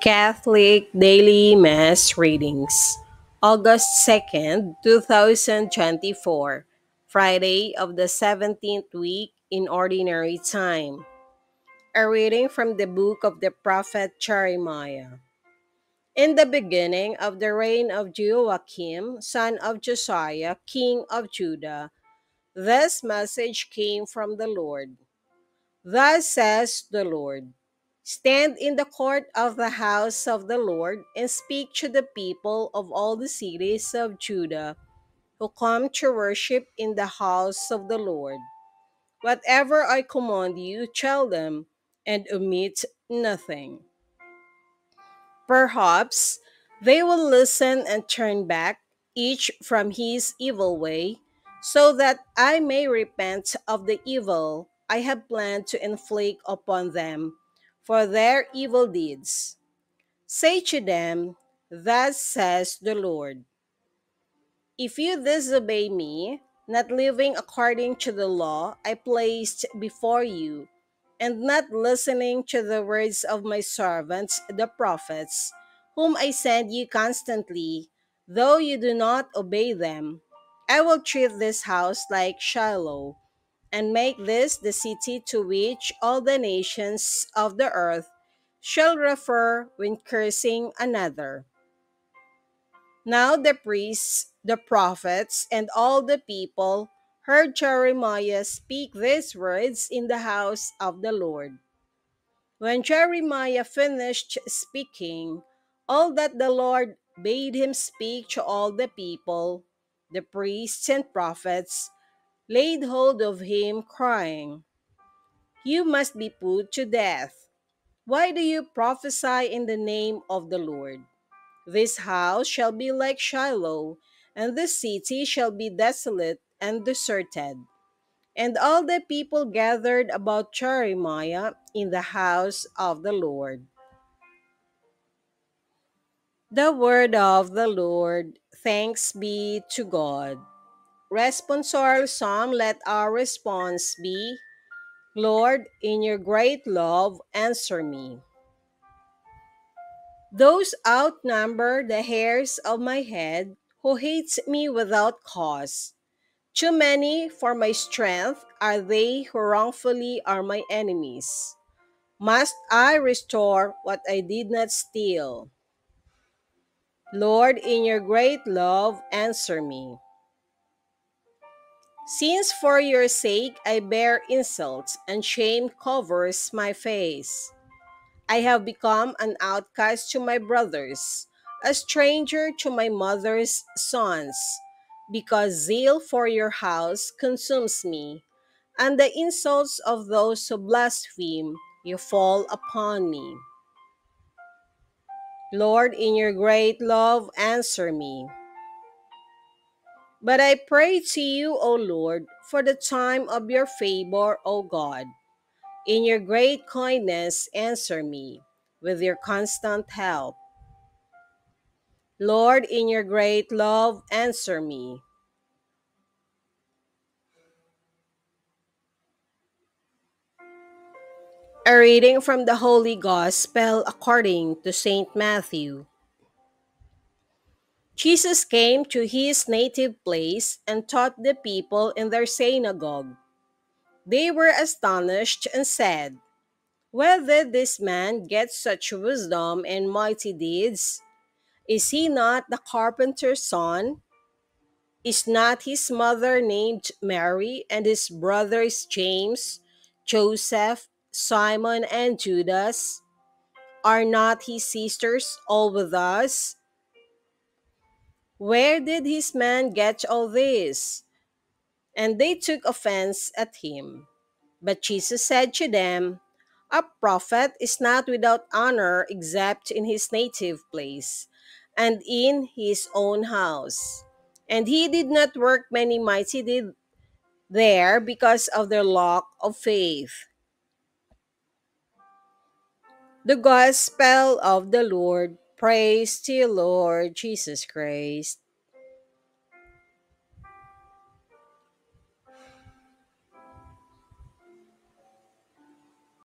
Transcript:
Catholic Daily Mass Readings, August 2nd, 2024, Friday of the 17th week in Ordinary Time. A reading from the book of the prophet Jeremiah. In the beginning of the reign of Joachim, son of Josiah, king of Judah, this message came from the Lord. Thus says the Lord: Stand in the court of the house of the Lord and speak to the people of all the cities of Judah who come to worship in the house of the Lord. Whatever I command you, tell them, and omit nothing. Perhaps they will listen and turn back, each from his evil way, so that I may repent of the evil I have planned to inflict upon them for their evil deeds. Say to them, Thus says the Lord: If you disobey me, not living according to the law I placed before you, and not listening to the words of my servants, the prophets, whom I send you constantly, though you do not obey them, I will treat this house like Shiloh, and make this the city to which all the nations of the earth shall refer when cursing another. Now the priests, the prophets, and all the people heard Jeremiah speak these words in the house of the Lord. When Jeremiah finished speaking all that the Lord bade him speak to all the people, the priests and prophets laid hold of him, crying, You must be put to death. Why do you prophesy in the name of the Lord? This house shall be like Shiloh, and this city shall be desolate and deserted. And all the people gathered about Jeremiah in the house of the Lord. The word of the Lord. Thanks be to God. Responsorial Psalm. Let our response be, Lord, in your great love, answer me. Those outnumber the hairs of my head who hates me without cause. Too many for my strength are they who wrongfully are my enemies. Must I restore what I did not steal? Lord, in your great love, answer me. Since for your sake I bear insults and shame covers my face, I have become an outcast to my brothers, a stranger to my mother's sons, because zeal for your house consumes me, and the insults of those who blaspheme you fall upon me. Lord, in your great love, answer me. But I pray to you, O Lord, for the time of your favor, O God. In your great kindness, answer me with your constant help. Lord, in your great love, answer me. A reading from the Holy Gospel according to St. Matthew. Jesus came to his native place and taught the people in their synagogue. They were astonished and said, Where did this man get such wisdom and mighty deeds? Is he not the carpenter's son? Is not his mother named Mary, and his brothers James, Joseph, Simon, and Judas? Are not his sisters all with us? Where did this man get all this? And they took offense at him. But Jesus said to them, A prophet is not without honor except in his native place and in his own house. And he did not work many mighty deeds there because of their lack of faith. The Gospel of the Lord. Praise to you, Lord Jesus Christ.